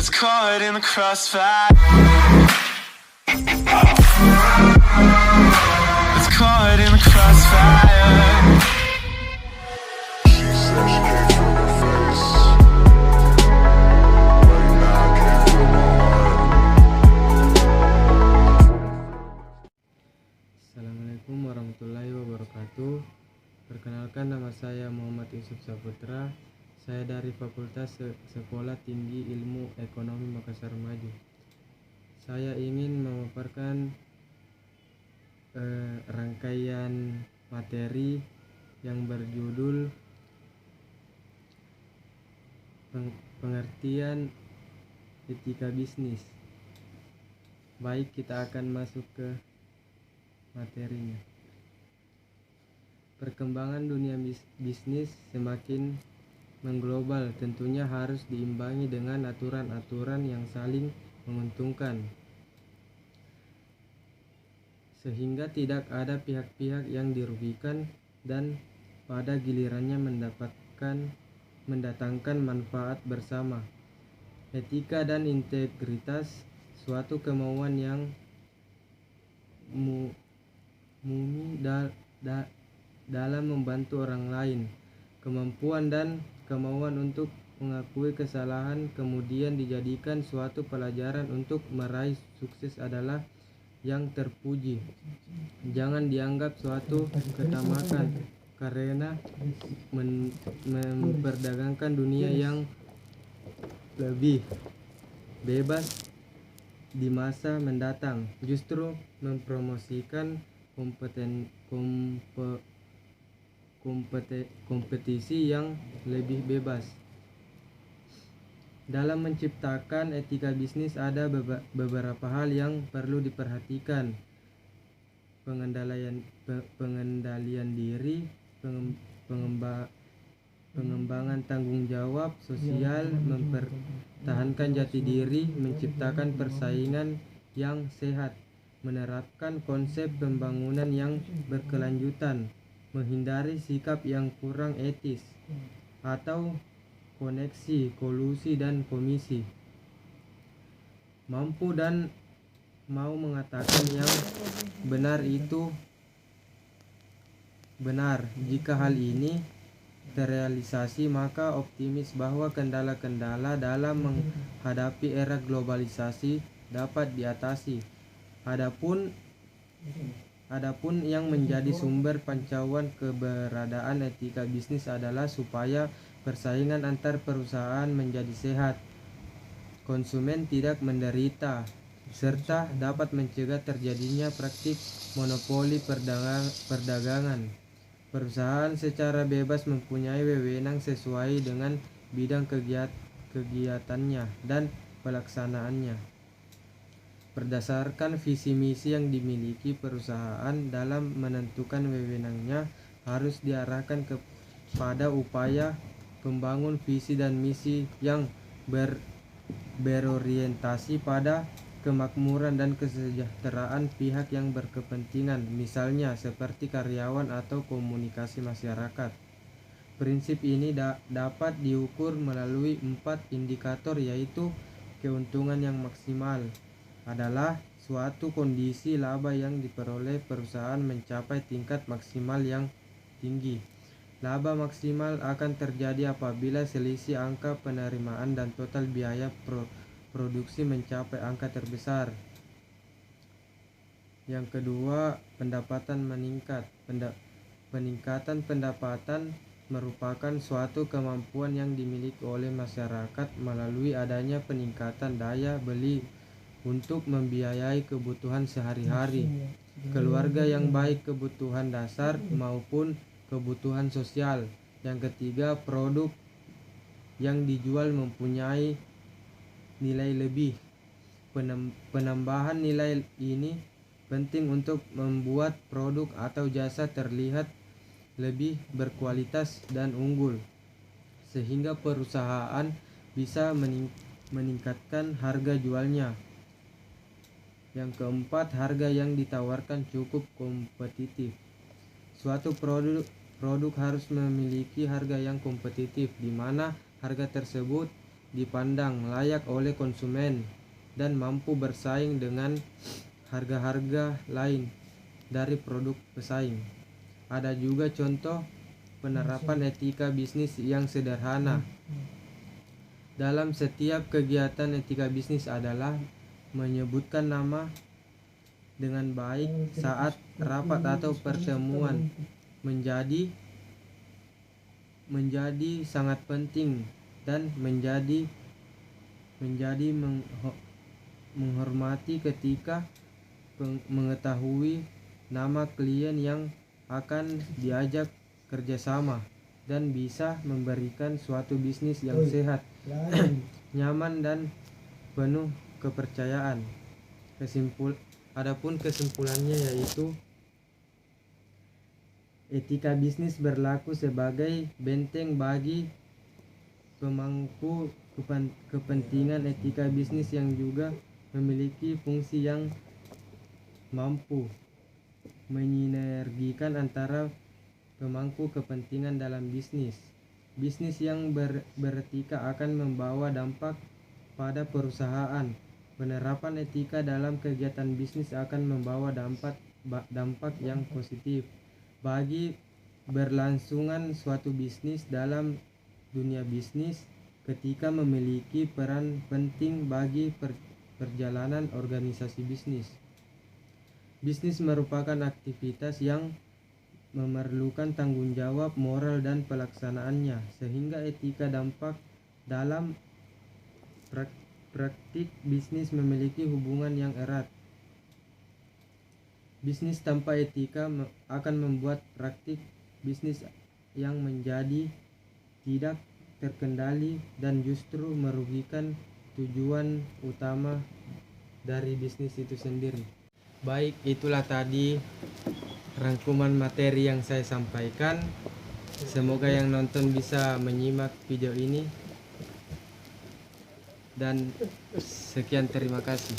It's caught in the crossfire. It's caught in the crossfire. She said she can't feel my face. Right now I can't feel my heart. Assalamualaikum warahmatullahi wabarakatuh. Perkenalkan, nama saya Muhammad Yusuf Saputra. Saya dari Fakultas Sekolah Tinggi Ilmu Ekonomi Makassar Maju. Saya ingin memaparkan rangkaian materi yang berjudul pengertian etika bisnis. Baik, kita akan masuk ke materinya. Perkembangan dunia bisnis semakin mengglobal, tentunya harus diimbangi dengan aturan-aturan yang saling menguntungkan, sehingga tidak ada pihak-pihak yang dirugikan dan pada gilirannya mendatangkan manfaat bersama. Etika dan integritas suatu kemauan yang dalam membantu orang lain, kemampuan dan kemauan untuk mengakui kesalahan kemudian dijadikan suatu pelajaran untuk meraih sukses adalah yang terpuji. Jangan dianggap suatu ketamakan karena memperdagangkan dunia yang lebih bebas di masa mendatang, justru mempromosikan kompetisi yang lebih bebas. Dalam menciptakan etika bisnis ada beberapa hal yang perlu diperhatikan. Pengendalian diri, pengembangan tanggung jawab sosial, mempertahankan jati diri, menciptakan persaingan yang sehat, menerapkan konsep pembangunan yang berkelanjutan, menghindari sikap yang kurang etis atau koneksi, kolusi, dan komisi. Mampu dan mau mengatakan yang benar itu benar. Jika hal ini terrealisasi, maka optimis bahwa kendala-kendala dalam menghadapi era globalisasi dapat diatasi. Adapun yang menjadi sumber pancauan keberadaan etika bisnis adalah supaya persaingan antar perusahaan menjadi sehat, konsumen tidak menderita, serta dapat mencegah terjadinya praktik monopoli perdagangan. Perusahaan secara bebas mempunyai wewenang sesuai dengan bidang kegiatannya dan pelaksanaannya. Berdasarkan visi misi yang dimiliki perusahaan, dalam menentukan wewenangnya harus diarahkan kepada upaya membangun visi dan misi yang berorientasi pada kemakmuran dan kesejahteraan pihak yang berkepentingan, misalnya seperti karyawan atau komunikasi masyarakat. Prinsip ini dapat diukur melalui 4 indikator, yaitu keuntungan yang maksimal adalah suatu kondisi laba yang diperoleh perusahaan mencapai tingkat maksimal yang tinggi. Laba maksimal akan terjadi apabila selisih angka penerimaan dan total biaya produksi mencapai angka terbesar. Yang kedua, pendapatan meningkat. Peningkatan pendapatan merupakan suatu kemampuan yang dimiliki oleh masyarakat melalui adanya peningkatan daya beli untuk membiayai kebutuhan sehari-hari, keluarga yang baik, kebutuhan dasar maupun kebutuhan sosial. Yang ketiga, produk yang dijual mempunyai nilai lebih. Penambahan nilai ini penting untuk membuat produk atau jasa terlihat lebih berkualitas dan unggul, sehingga perusahaan bisa meningkatkan harga jualnya. Yang keempat, harga yang ditawarkan cukup kompetitif. Suatu produk harus memiliki harga yang kompetitif, di mana harga tersebut dipandang layak oleh konsumen dan mampu bersaing dengan harga-harga lain dari produk pesaing. Ada juga contoh penerapan etika bisnis yang sederhana. Dalam setiap kegiatan, etika bisnis adalah menyebutkan nama dengan baik saat rapat atau pertemuan menjadi sangat penting, dan menghormati ketika mengetahui nama klien yang akan diajak kerjasama dan bisa memberikan suatu bisnis yang sehat, nyaman, dan penuh kepercayaan. Adapun kesimpulannya yaitu etika bisnis berlaku sebagai benteng bagi pemangku kepentingan. Etika bisnis yang juga memiliki fungsi yang mampu menyinergikan antara pemangku kepentingan dalam bisnis. Bisnis yang beretika akan membawa dampak pada perusahaan. Penerapan etika dalam kegiatan bisnis akan membawa dampak yang positif bagi berlangsungan suatu bisnis. Dalam dunia bisnis, ketika memiliki peran penting bagi perjalanan organisasi bisnis. Bisnis merupakan aktivitas yang memerlukan tanggung jawab moral dan pelaksanaannya, sehingga etika dampak dalam praktik bisnis memiliki hubungan yang erat. Bisnis tanpa etika akan membuat praktik bisnis yang menjadi tidak terkendali dan justru merugikan tujuan utama dari bisnis itu sendiri. Baik, itulah tadi rangkuman materi yang saya sampaikan. Semoga yang nonton bisa menyimak video ini, dan sekian, terima kasih.